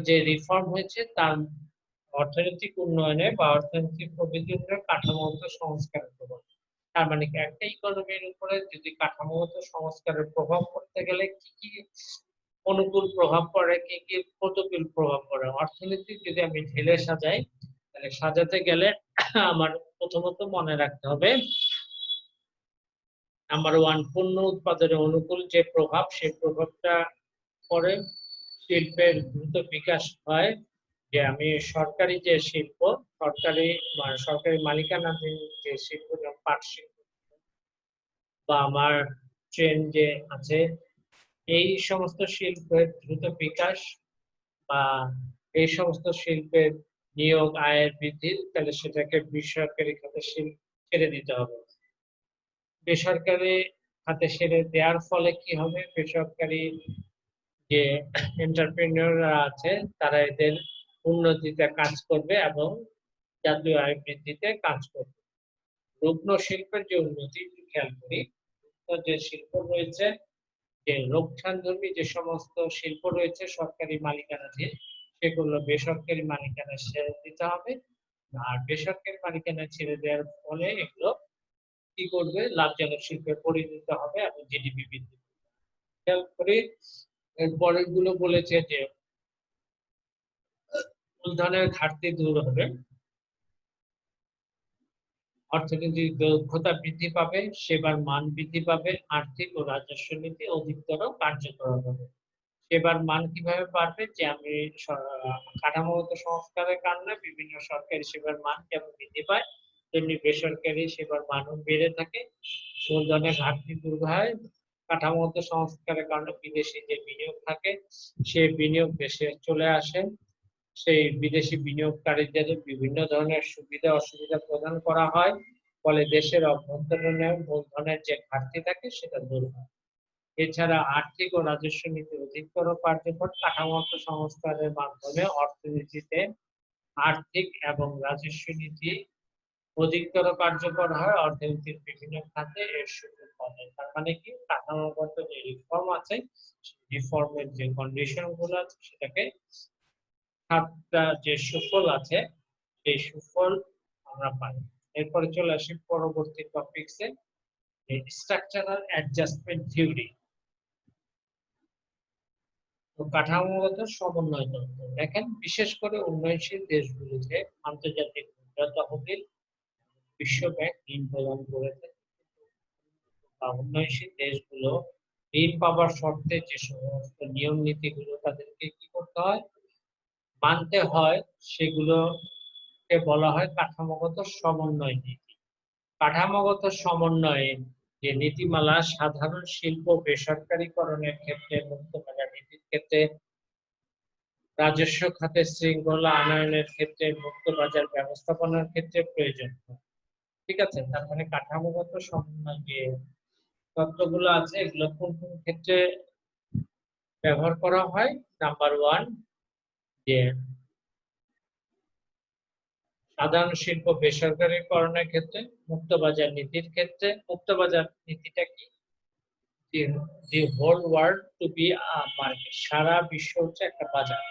যে রিফর্ম হয়েছে তার অর্থনৈতিক উন্নয়নে বা অর্থনৈতিক প্রবৃদ্ধি উন্নয়নে কাঠামোগত সংস্কারের প্রভাব। তার মানে একটা ইকোনমির উপরে যদি কাঠামোগত সংস্কারের প্রভাব পড়তে গেলে কি কি অনুকূল প্রভাব পড়ে, কি কি প্রতিকূল প্রভাব পড়ে। অর্থনীতি যদি আমি ঢেলে সাজাই, তাহলে সাজাতে গেলে আমার প্রথমত মনে রাখতে হবে নাম্বার 1, পণ্য উৎপাদনে অনুকূল যে প্রভাব, সেই প্রভাবটা পড়ে শিল্পের দ্রুত বিকাশ হয়। যে আমি সরকারি যে শিল্প, সরকারি মালিকানাধীন যে শিল্প, যেমন পাট শিল্প বা আমার ট্রেন যে আছে, এই সমস্ত শিল্পের দ্রুত বিকাশ বা এই সমস্ত শিল্পের নিয়োগ আয়ের বৃদ্ধি, তাহলে সেটাকে বেসরকারি খাতে ছেড়ে দিতে হবে। বেসরকারি খাতে ছেড়ে দেওয়ার ফলে কি হবে, বেসরকারি যে এন্টারপ্রেনিয়ররা আছে তারা এদের উন্নতিতে কাজ করবে এবং জাতীয় আয় বৃদ্ধিতে কাজ করবে। রত্ন শিল্পের যে উন্নতি একটু খেয়াল করি, যে শিল্প রয়েছে, যে রক্ষণধর্মী যে সমস্ত শিল্প রয়েছে সরকারি মালিকানাধীন, সেগুলো বেসরকারি মালিকানায় ছেড়ে দিতে হবে। আর বেসরকারি মালিকানায় ছেড়ে দেওয়ার ফলে এগুলো কি করবে, লাভজনক শিল্পে পরিণত হবে এবং জিডিপি বৃদ্ধি করবে। খেয়াল করি এরপরের গুলো বলেছে যে মূলধনের ঘাটতি দূর হবে, অর্থনৈতিক দক্ষতা বৃদ্ধি পাবে, সেবার মান বৃদ্ধি পাবে, আর্থিক ও রাজস্ব নীতি অধিকতর কার্যকর হবে। সেবার মান কিভাবে বাড়বে, যে আমি কাঠামোগত সংস্কারের কারণে বিভিন্ন সরকারি সেবার মান যেমন বৃদ্ধি পায়, তেমনি বেসরকারি সেবার মানও বেড়ে থাকে। মূলধনের ঘাটতি দূর হয়, কাঠামোগত সংস্কারের কারণে বিদেশি যে বিনিয়োগ থাকে সেই বিনিয়োগ দেশে চলে আসে, সেই বিদেশি বিনিয়োগকারীদের বিভিন্ন ধরনের সুবিধা অসুবিধা প্রদান করা হয়, ফলে দেশের অভ্যন্তরীণ মূলধনের যে ঘাটতি থাকে সেটা দূর হয়। এছাড়া আর্থিক ও রাজস্ব নীতি অধিকতর কার্যকর। কাঠামোগত সংস্কারের মাধ্যমে অর্থনীতিতে আর্থিক এবং রাজস্ব নীতি অধিকতর কার্যকর হয়, অর্থনীতির বিভিন্ন খাতে এর সুফল পাওয়া যায়। তার মানে কি, কাঠামোগত যে রিফর্ম আছে, রিফর্মের যে কন্ডিশন গুলো আছে সেটাকে খাতটা যে সুফল আছে সেই সুফল আমরা পাই। এরপরে চলে আসি পরবর্তী টপিকসে, স্ট্রাকচারাল অ্যাডজাস্টমেন্ট থিওরি। কাঠামোগত সমন্বয় তত্ত্ব দেখেন, বিশেষ করে উন্নয়নশীল দেশগুলোতে আন্তর্জাতিক মুদ্রা তহবিল, বিশ্ব ব্যাংক ঋণ প্রদান করে থাকে। উন্নয়নশীল দেশগুলো ঋণ পাবার শর্তে যে সমস্ত নিয়ম নীতিগুলো তাদেরকে কি করতে হয়, মানতে হয়, সেগুলোকে বলা হয় কাঠামোগত সমন্বয় নীতি। কাঠামোগত সমন্বয়ে যে নীতিমালা সাধারণ শিল্প বেসরকারীকরণের ক্ষেত্রে, মুক্তবাজার নীতির ক্ষেত্রে, রাজস্ব খাতে শৃঙ্খলা আনয়নের ক্ষেত্রে, মুক্তবাজার ব্যবস্থাপনার ক্ষেত্রে প্রয়োজন হয়। ঠিক আছে, তার মানে কাঠামোগত সমন্বয় যে তত্ত্বগুলো আছে এগুলো কোন কোন ক্ষেত্রে ব্যবহার করা হয়? নাম্বার 1, যে সাধারণ শিল্প বেসরকারীকরণের ক্ষেত্রে, মুক্তবাজার নীতির ক্ষেত্রে। মুক্তবাজার নীতিটা কি? The whole world to be a market, সারা বিশ্ব হচ্ছে একটা বাজার।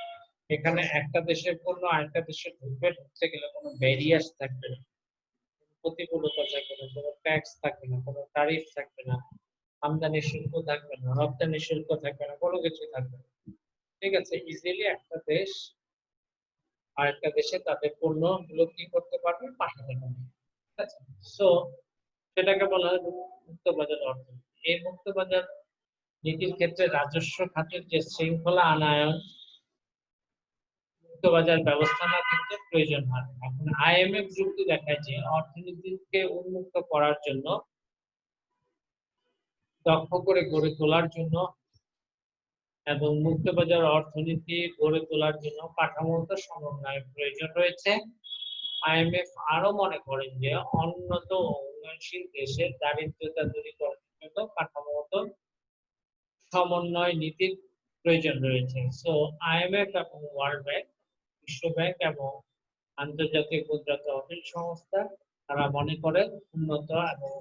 এখানে একটা দেশের পণ্য আরেকটা দেশে ঢুকতে গেলে কোনো ব্যারিয়ার থাকবে না, প্রতিকূলতা থাকবে না, কোনো ট্যাক্স থাকবে না, কোনো ট্যারিফ থাকবে না, আমদানি শুল্ক থাকবে না, রপ্তানি শুল্ক থাকবে না, কোনো কিছু থাকবে না। ঠিক আছে, ইজিলি একটা দেশ আরেকটা দেশে তাদের পণ্যগুলো কি করতে পারবে, পাঠাতে পারবে। ঠিক আছে, সো সেটাকে বলা হয় মুক্তবাজার অর্থনীতি। এই মুক্তবাজার নীতির ক্ষেত্রে রাজস্ব খাতের যে শৃঙ্খলা আনায়ন মুক্তবাজার ব্যবস্থাপনার ক্ষেত্রে প্রয়োজন হয়। এখন আইএমএফ যুক্তি দেখায় যে অর্থনীতিকে উন্মুক্ত করার জন্য, দক্ষ করে গড়ে তোলার জন্য এবং মুক্তবাজার অর্থনীতি গড়ে তোলার জন্য কাঠামোগত সমন্বয়ের প্রয়োজন রয়েছে। আইএমএফ আরো মনে করেন যে উন্নত ও উন্নয়নশীল দেশের দারিদ্রতা দূরীকরণের জন্য কাঠামোগত সমন্বয় নীতির প্রয়োজন রয়েছে। সো আইএমএফ এবং ওয়ার্ল্ড ব্যাংক, বিশ্ব ব্যাংক এবং আন্তর্জাতিক মুদ্রা তহবিল সংস্থা তারা মনে করেন উন্নত এবং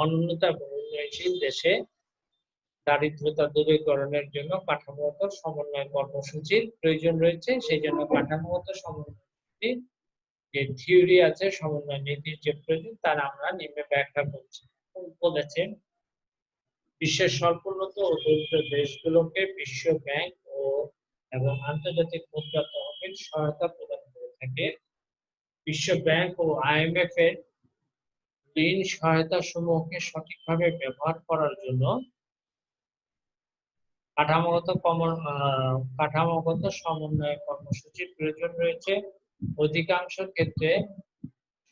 অনুন্নত এবং উন্নয়নশীল দেশে দারিদ্রতা দূরীকরণের জন্য কাঠামোগত সমন্বয় কর্মসূচির প্রয়োজন রয়েছে। সেই জন্য কাঠামোগত সমন্বয় যে থিওরি আছে, সমন্বয় নীতির যে প্রয়োজন তার আমরা নিম্নে ব্যাখ্যা করছি। বলেছেন বিশ্বের স্বল্পোন্নত ও দরিদ্র দেশগুলোকে বিশ্ব ব্যাংক এবং আন্তর্জাতিক মুদ্রা তহবিল সহায়তা প্রদান করে থাকে। বিশ্ব ব্যাংক ও আইএমএফ এর ঋণ সহায়তা সমূহকে সঠিকভাবে ব্যবহার করার জন্য কাঠামোগত সমন্বয় কর্মসূচির প্রয়োজন রয়েছে। অধিকাংশ ক্ষেত্রে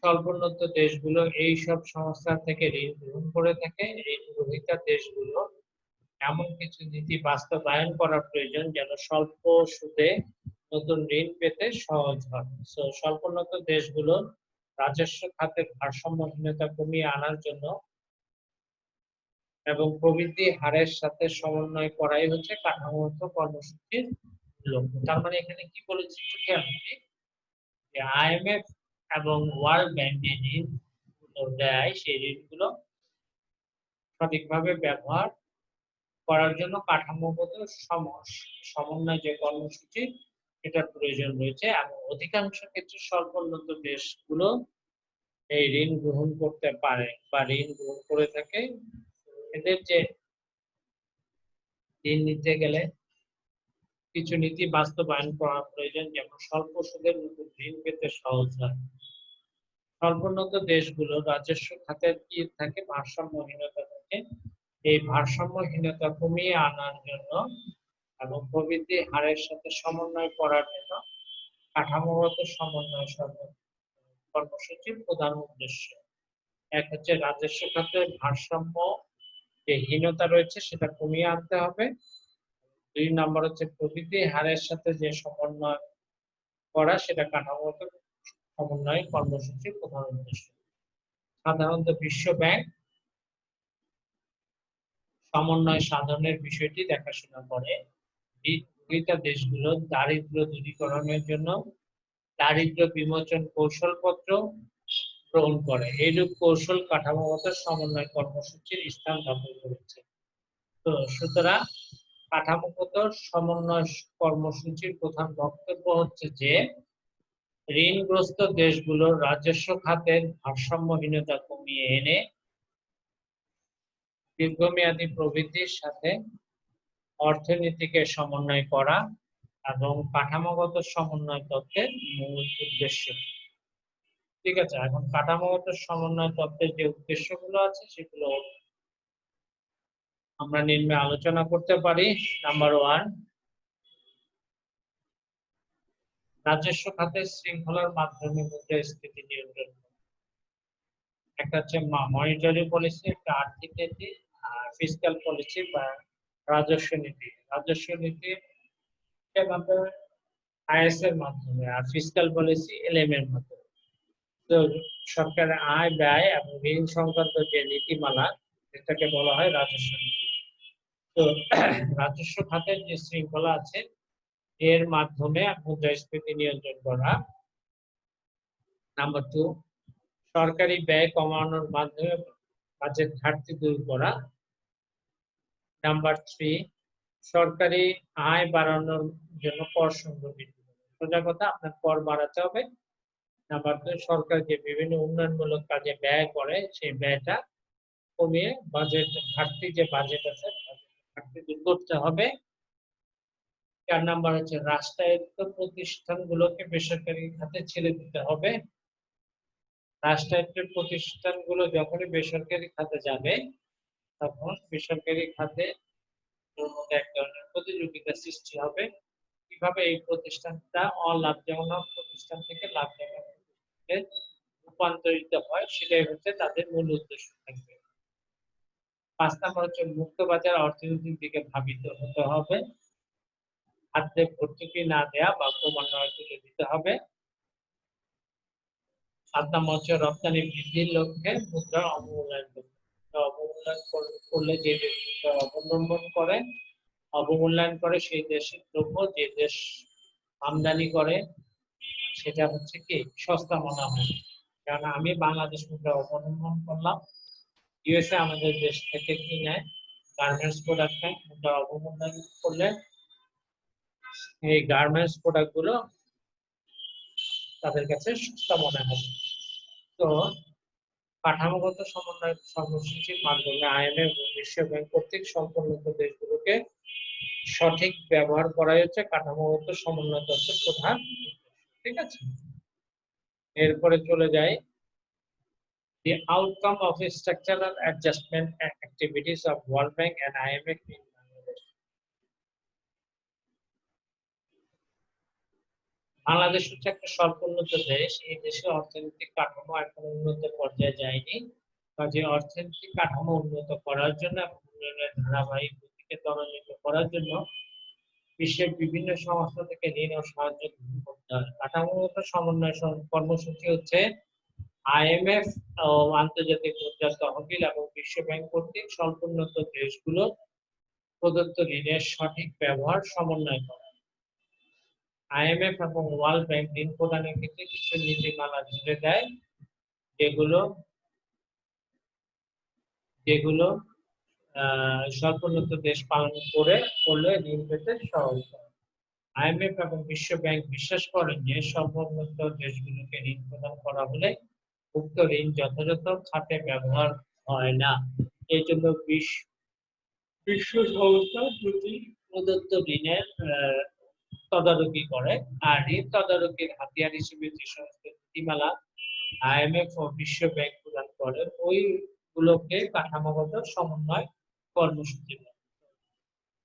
স্বল্পোন্নত দেশগুলো এই সব সংস্থা থেকে ঋণ গ্রহণ করে থাকে। ঋণ গ্রহীতা দেশগুলো এমন কিছু নীতি বাস্তবায়ন করা প্রয়োজন যেন স্বল্প সুদে নতুন ঋণ পেতে সহজ হয়। স্বল্পোন্নত দেশগুলো রাজস্ব খাতের ভারসাম্যহীনতা কমিয়ে আনার জন্য এবং প্রবৃদ্ধি হারের সাথে সমন্বয় করাই হচ্ছে কাঠামোগত কর্মসূচির লক্ষ্য। তার মানে এখানে কি বলেছি একটু খেয়াল করি, যে আইএমএফ এবং ওয়ার্ল্ড ব্যাংক যে ঋণগুলো দেয় সেই ঋণগুলো সঠিকভাবে ব্যবহার করার জন্য কাঠামোগত সমন্বয় যে কর্মসূচি এটার প্রয়োজন রয়েছে এবং অধিকাংশ ক্ষেত্রে স্বল্পোন্নত দেশগুলো এই ঋণ গ্রহণ করতে পারে বা ঋণ গ্রহণ করে থাকে। এদের যে ঋণ নিতে গেলে কিছু নীতি বাস্তবায়ন করা প্রয়োজন, যেমন স্বল্প সুদের নতুন ঋণ পেতে সহজ হয়। স্বল্পোন্নত দেশগুলো রাজস্ব খাতের কি থাকে, ভারসাম্যহীনতা থাকে। এই ভারসাম্যহীনতা কমিয়ে আনার জন্য এবং প্রবৃদ্ধি হারের সাথে সমন্বয় করার জন্য কাঠামোগত সমন্বয় কর্মসূচির প্রধান উদ্দেশ্য। এক হচ্ছে রাজস্ব খাতের ভারসাম্য যে হীনতা রয়েছে সেটা কমিয়ে আনতে হবে। 2 নম্বর হচ্ছে প্রবৃদ্ধি হারের সাথে যে সমন্বয় করা, সেটা কাঠামোগত সমন্বয় কর্মসূচির প্রধান উদ্দেশ্য। সাধারণত বিশ্ব ব্যাংক সমন্বয় সাধনের বিষয়টি দেখাশোনা করে। গৃহীতা দেশগুলো দারিদ্র দূরীকরণের জন্য দারিদ্র বিমোচন কৌশলপত্র গ্রহণ করে। এইরূপ কৌশল কাঠামোগত সমন্বয় কর্মসূচির স্থান দখল করেছে। তো সুতরাং কাঠামোগত সমন্বয় কর্মসূচির প্রধান বক্তব্য হচ্ছে যে ঋণগ্রস্ত দেশগুলোর রাজস্ব খাতের ভারসাম্যহীনতা কমিয়ে এনে দীর্ঘমেয়াদী প্রবৃদ্ধির সাথে অর্থনীতিকে সমন্বয় করা এবং কাঠামোগত সমন্বয় তত্ত্বের মূল উদ্দেশ্য। ঠিক আছে, এখন কাঠামোগত সমন্বয় তত্ত্বের যে উদ্দেশ্যগুলো আছে সেগুলো আমরা নিম্নে আলোচনা করতে পারি। নাম্বার 1, রাজস্ব খাতের শৃঙ্খলার মাধ্যমে মুদ্রাস্ফীতি নিয়ন্ত্রণ। একটা হচ্ছে মনিটারি পলিসি, একটা আর্থিক নীতি, আর ফিসক্যাল পলিসি বা রাজস্ব নীতি। রাজস্ব নীতি আইএস এর মাধ্যমে আর ফিসক্যাল পলিসি এলএম এর মাধ্যমে। তো সরকারের আয় ব্যয় এবং ঋণ সংক্রান্ত যে নীতিমালা, এটাকে বলা হয় রাজস্ব নীতি। তো রাজস্ব খাতের যে শৃঙ্খলা আছে এর মাধ্যমে মুদ্রাস্ফীতি নিয়ন্ত্রণ করা। নাম্বার 2, সরকারি ব্যয় কমানোর মাধ্যমে বাজেট ঘাটতি দূর করা। নাম্বার 3, সরকারি আয় বাড়ানোর জন্য কর সংগ্রহ বৃদ্ধি করা। সোজা কথা, আপনার কর বাড়াতে হবে। নাম্বার 2, সরকার যে বিভিন্ন উন্নয়নমূলক কাজে ব্যয় করে সেই ব্যয়টা কমিয়ে বাজেট ঘাটতি, যে বাজেট আছে ঘাটতি দূর করতে হবে। 4 নাম্বার হচ্ছে রাষ্ট্রায়ত্ত প্রতিষ্ঠানগুলোকে বেসরকারি খাতে ছেড়ে দিতে হবে। রাষ্ট্রায়ত্ত প্রতিষ্ঠানগুলো যখনই বেসরকারি খাতে যাবে তখন বেসরকারি খাতে মধ্যে এক ধরনের প্রতিযোগিতা সৃষ্টি হবে। কিভাবে এই প্রতিষ্ঠানটা অলাভজনক প্রতিষ্ঠান থেকে লাভজনক প্রতিষ্ঠানে রূপান্তরিত হয় সেটাই হচ্ছে তাদের মূল উদ্দেশ্য থাকবে। 5 নাম্বার হচ্ছে মুক্তবাজার অর্থনীতির দিকে ধাবিত হতে হবে। খাদ্যে ভর্তুকি না দেয়া বা ক্রমান্বয়ে তুলে দিতে হবে। 7 নাম্বার হচ্ছে রপ্তানি বৃদ্ধির লক্ষ্যে মুদ্রার অবমূল্যায়ন করতে হবে। অবমূল্যায়ন করলে যে দেশ মুদ্রা অবমূল্যায়ন করে সেই দেশের দ্রব্য যে দেশ আমদানি করে সেটা হচ্ছে কি সস্তা মনে হয়। কারণ আমি বাংলাদেশ মুদ্রা অবলম্বন করলাম, ইউএসএ আমাদের দেশ থেকে কিনে গার্মেন্টস প্রোডাক্ট নেয়, মুদ্রা অবমূল্যায়ন করলে এই গার্মেন্টস প্রোডাক্ট গুলো তাদের কাছে সস্তা মনে হবে। তো কাঠামোগত সমন্বয় কর্মসূচির মাধ্যমে আইএমএফ ও বিশ্ব ব্যাংক কর্তৃক সম্পন্নিত দেশগুলোকে সঠিক ব্যবহার করাই হচ্ছে কাঠামোগত সমন্বয় তত্ত্বের প্রধান। ঠিক আছে, এরপরে চলে যাই the outcome of structural adjustment activities of World Bank and IMF in Bangladesh. Bangladesh হচ্ছে একটা স্বল্প উন্নত দেশ। এই দেশে অর্থনৈতিক কাঠামো এখন উন্নত পর্যায়ে যায়নি। কাজে অর্থনৈতিক কাঠামো উন্নত করার জন্য এবং উন্নয়নের ধারাবাহিক গতিকে ত্বরান্বিত করার জন্য বিশ্বের বিভিন্ন সংস্থা থেকে ঋণ ও সাহায্য গ্রহণ করতে হয়। কাঠামোগত সমন্বয় কর্মসূচি হচ্ছে আইএমএফ ও আন্তর্জাতিক মুদ্রা তহবিল এবং বিশ্ব ব্যাংক কর্তৃক স্বল্পোন্নত দেশগুলো প্রদত্ত ঋণের সঠিক ব্যবহার সমন্বয় করা। আইএমএফ এবং ওয়ার্ল্ড ব্যাংক ঋণ প্রদানের ক্ষেত্রে কিছু নীতিমালা জুড়ে দেয় যেগুলো স্বল্পোন্নত দেশ পালন করলে ঋণ পেতে সহায়তা। আইএমএফ এবং বিশ্ব ব্যাংক বিশ্বাস করেন যে স্বল্পোন্নত দেশগুলোকে ঋণ প্রদান করা হলে উক্ত ঋণ যথাযথ খাতে ব্যবহার হয় না। এই জন্য বিশ্ব সংস্থা প্রতি প্রদত্ত ঋণের তদারকি করে। আর ঋণ তদারকির হাতিয়ার হিসেবে যে সমস্ত নীতিমালা আইএমএফ ও বিশ্ব ব্যাংক প্রদান করে ওইগুলোকে কাঠামোগত সমন্বয় কর্মসূচি।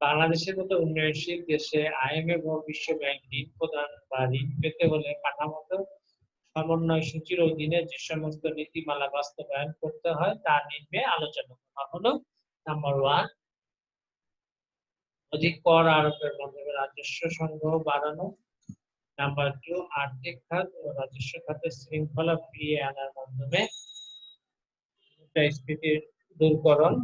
বাংলাদেশের মতো উন্নয়নশীল দেশে আইএমএফ ও বিশ্ব ব্যাংক ঋণ প্রদান বা ঋণ পেতে হলে কাঠামোগত সমন্বয় সূচির অধীনে যে সমস্ত নীতিমালা বাস্তবায়ন করতে হয় তা নিয়ে আলোচনা করা হলো। নাম্বার 1, অধিক কর আরোপের মাধ্যমে রাজস্ব সংগ্রহ বাড়ানো। নাম্বার 2, আর্থিক খাত ও রাজস্ব খাতের শৃঙ্খলা ফিরিয়ে আনার মাধ্যমে মুদ্রাস্ফীতির দূরকরণ।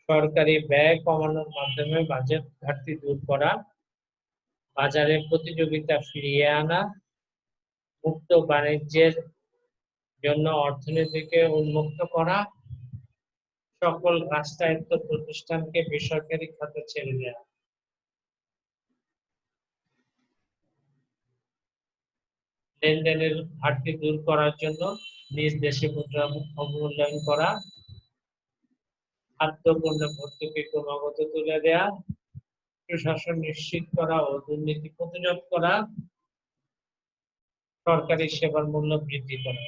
সরকারি ব্যয় কমানোর মাধ্যমে বাজেট ঘাটতি দূর করা। বাজারে প্রতিযোগিতা ফিরিয়ে আনা। মুক্ত বাণিজ্যের জন্য অর্থনীতিকে উন্মুক্ত করা। সকল রাষ্ট্রায়ত্ত প্রতিষ্ঠানকে বেসরকারি খাতে ছেড়ে দেওয়া। লেনদেনের ঘাটতি দূর করার জন্য নিজ দেশে মুদ্রা অবমূল্যায়ন করা। খাদ্য পণ্য ভর্তুকি ক্রমাগত তুলে দেয়া। সুশাসন নিশ্চিত করা ও দুর্নীতি প্রতিরোধ করা। সরকারি সেবার মূল্য বৃদ্ধি করা।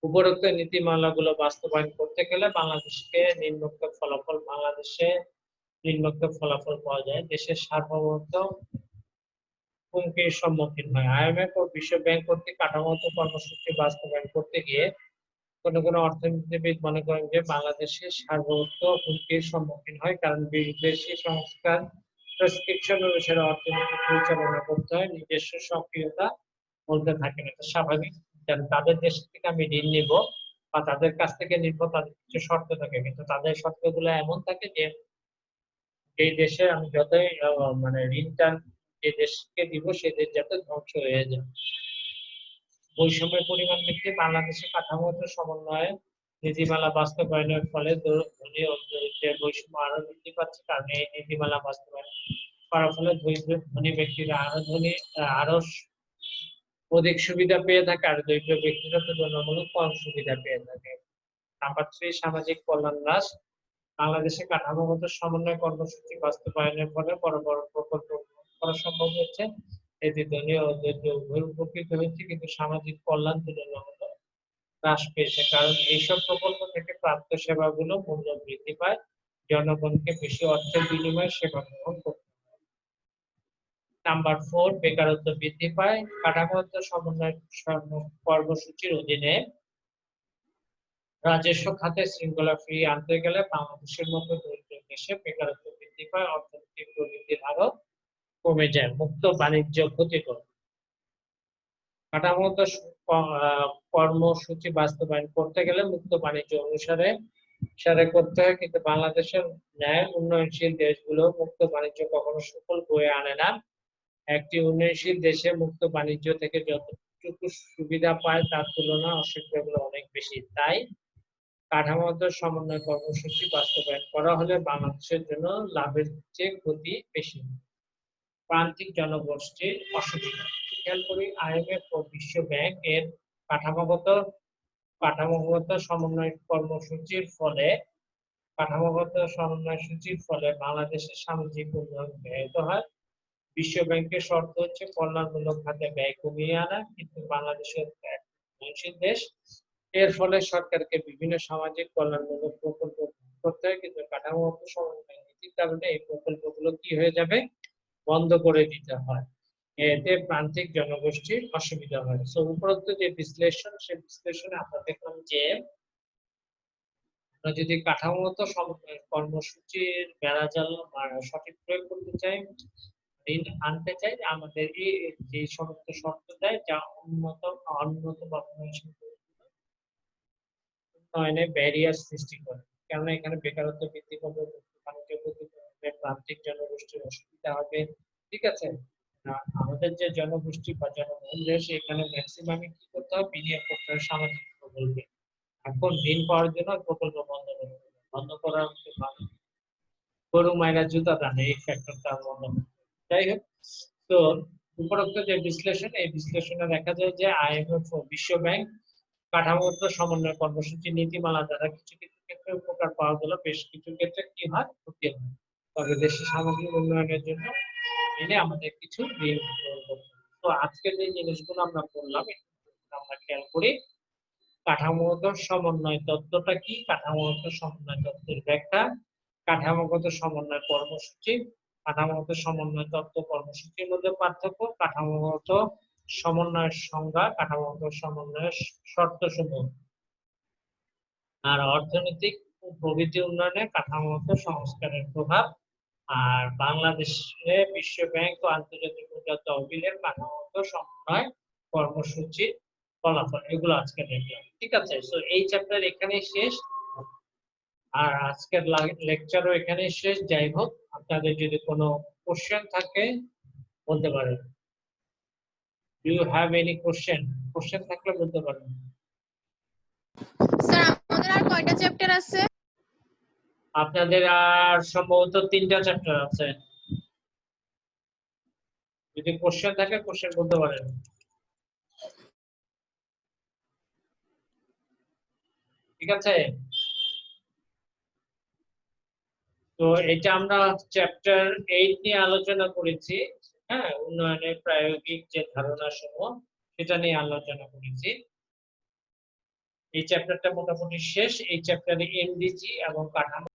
উপরোক্ত নীতিমালাগুলো বাস্তবায়ন করতে গেলে বাংলাদেশে নিম্নোক্ত ফলাফল পাওয়া যায়। দেশের সার্বভৌমত্ব হুমকির সম্মুখীন হয়। আইএমএফ ও বিশ্ব ব্যাংক কর্তৃক কাঠামোগত কর্মসূচি বাস্তবায়ন করতে গিয়ে কোন অর্থনীতিবিদ মনে করেন যে বাংলাদেশের সার্বভৌমত্ব হুমকির সম্মুখীন হয়, কারণ বিদেশি সংস্কার প্রেসক্রিপশন অনুসারে অর্থনীতি পরিচালনা করতে হয়। নিজস্ব সক্রিয়তা বলতে থাকেন, এটা স্বাভাবিক। তাদের দেশ থেকে আমি ঋণ নিব বা তাদের কাছ থেকে নিব, তাদের কিছু শর্ত থাকে, কিন্তু তাদের শর্তগুলো এমন থাকে যে এই দেশে আমি যতই মানে ঋণটা যে দেশকে দিব সে দেশ যাতে ধ্বংস হয়ে যায়। বৈষম্যের পরিমাণ বৃদ্ধি, বাংলাদেশে কাঠামোগত সমন্বয়ে নীতিমালা বাস্তবায়নের ফলে ধনী ও দরিদ্রের বৈষম্য আরো বৃদ্ধি পাচ্ছে, কারণ এই নীতিমালা বাস্তবায়ন করার ফলে ধনী ব্যক্তিরা আরো অধিক সুবিধা পেয়ে থাকে, আর দরিদ্র ব্যক্তিরা তুলনামূলক কম সুবিধা পেয়ে থাকে। নাম্বার 3, সামাজিক কল্যাণ হ্রাস। বাংলাদেশে কাঠামোগত সমন্বয় কর্মসূচি বাস্তবায়নের ফলে বড় বড় প্রকল্প করা সম্ভব হচ্ছে। এতে ধনী ও দরিদ্র উভয় উপকৃত হচ্ছে, কিন্তু সামাজিক কল্যাণ তুলনামূলক হ্রাস পেয়েছে, কারণ এইসব প্রকল্প থেকে প্রাপ্ত সেবাগুলো মূল্য বৃদ্ধি পায়, জনগণকে বেশি অর্থের বিনিময়ে সেবা গ্রহণ করতে হয়। নাম্বার 4, বেকারত্ব বৃদ্ধি পায়। কাঠামোগত সমন্বয় কর্মসূচির অধীনে রাজস্ব খাতে শৃঙ্খলা ফিরিয়ে আনতে গেলে বাংলাদেশের মতো দরিদ্র দেশে বেকারত্ব বৃদ্ধি পায়, অর্থনৈতিক প্রবৃদ্ধির হারও কমে যায়, মুক্ত বাণিজ্য ক্ষতিকর। কাঠামোগত কর্মসূচি বাস্তবায়ন করতে গেলে মুক্ত বাণিজ্য অনুসারে করতে হয়, কিন্তু বাংলাদেশের ন্যায় উন্নয়নশীল দেশগুলো মুক্ত বাণিজ্য কখনো সুফল বয়ে আনে না। একটি উন্নয়নশীল দেশে মুক্ত বাণিজ্য থেকে যতটুকু সুবিধা পায় তার তুলনায় অসুবিধাগুলো অনেক বেশি। তাই কাঠামোগত সমন্বয় কর্মসূচি বাস্তবায়ন করা হলে বাংলাদেশের জন্য লাভের চেয়ে ক্ষতি বেশি। প্রান্তিক জনগোষ্ঠীর অসুবিধা খেয়াল করি। IMF ও বিশ্ব ব্যাংক এর কাঠামোগত সমন্বয় কর্মসূচির ফলে বাংলাদেশের সামাজিক উন্নয়ন ব্যাহত হয়। বিশ্ব ব্যাংকের শর্ত হচ্ছে কল্যাণমূলক খাতে ব্যয় কমিয়ে আনা, কিন্তু বাংলাদেশের উন্নয়নশীল দেশ, এর ফলে সরকারকে বিভিন্ন সামাজিক কল্যাণমূলক প্রকল্প করতে হয়, কিন্তু কাঠামোগত সমন্বয় নীতির কারণে এই প্রকল্পগুলো কি হয়ে যাবে, বন্ধ করে দিতে হয়। এতে প্রান্তিক জনগোষ্ঠীর অসুবিধা হয়। সো উপরোক্ত যে বিশ্লেষণ, সেই বিশ্লেষণে আমরা দেখলাম যে আমরা যদি কাঠামোগত সমন্বয় কর্মসূচির বেড়াজাল সঠিক প্রয়োগ করতে চাই, ঋণ আনতে চাই, আমাদের এই যে সমস্ত শর্ত দেয় যা উন্নত বা উন্নয়নে ব্যারিয়ার সৃষ্টি করে, কেননা এখানে বেকারত্ব বৃদ্ধি পাবে, বাণিজ্য ক্ষতি করবে, প্রান্তিক জনগোষ্ঠীর অসুবিধা হবে। ঠিক আছে, আমাদের যে জনগোষ্ঠী বা জনবহুল দেশ, এখানে ম্যাক্সিমামই কি করতে হবে, বিনিয়োগ করতে হবে সামাজিক প্রকল্পে। এখন ঋণ পাওয়ার জন্য প্রকল্প বন্ধ করার গরু মায়েরা জুতা দানে, এই ফ্যাক্টরটা বন্ধ। যাই হোক, তো উপরোক্ত যে বিশ্লেষণ, এই বিশ্লেষণে দেখা যায় যে IMF ও বিশ্ব ব্যাংক কাঠামোগত সমন্বয় কর্মসূচি নীতিমালা দ্বারা কিছু কিছু ক্ষেত্রে উপকার পাওয়া গেল, বেশ কিছু ক্ষেত্রে কি হয়, ক্ষতি হয়। তবে দেশের সামগ্রিক উন্নয়নের জন্য আমাদের কিছু ঋণ গ্রহণ করতে হবে। তো আজকে যে জিনিসগুলো আমরা পড়লাম, আমরা খেয়াল করি। কাঠামোগত সমন্বয় তত্ত্বটা কি, কাঠামোগত সমন্বয় তত্ত্বের ব্যাখ্যা, কাঠামোগত সমন্বয় কর্মসূচি, কাঠামোগত সমন্বয় তত্ত্ব কর্মসূচির মধ্যে পার্থক্য, কাঠামোগত সমন্বয়ের সংজ্ঞা, কাঠামোগত সমন্বয়ের শর্তসমূহ, আর অর্থনৈতিক ও প্রবৃদ্ধি উন্নয়নে কাঠামোগত সংস্কারের প্রভাব, আর বাংলাদেশে বিশ্ব ব্যাংক ও আন্তর্জাতিক মুদ্রা তহবিলের কাঠামোগত সমন্বয় কর্মসূচির ফলাফল, এগুলো আজকে দেখলাম। ঠিক আছে, সো এই চ্যাপ্টার এখানেই শেষ, আর আজকের লেকচারও এখানেই শেষ। যাই হোক, আপনাদের যদি কোনো কোশ্চেন থাকে বলতে পারেন। Do you have any question থাকলে বলতে পারেন। স্যার আমাদের আর কয়টা চ্যাপ্টার আছে? আপনাদের আর সম্ভবত 3টা চ্যাপ্টার আছে। যদি কোশ্চেন থাকে কোশ্চেন বলতে পারেন। ঠিক আছে, তো এটা আমরা চ্যাপ্টার 8 নিয়ে আলোচনা করেছি। হ্যাঁ, উন্নয়নের প্রায়োগিক যে ধারণা সমূহ সেটা নিয়ে আলোচনা করেছি। এই চ্যাপ্টারটা মোটামুটি শেষ। এই চ্যাপ্টারে MDG এবং কাঠামো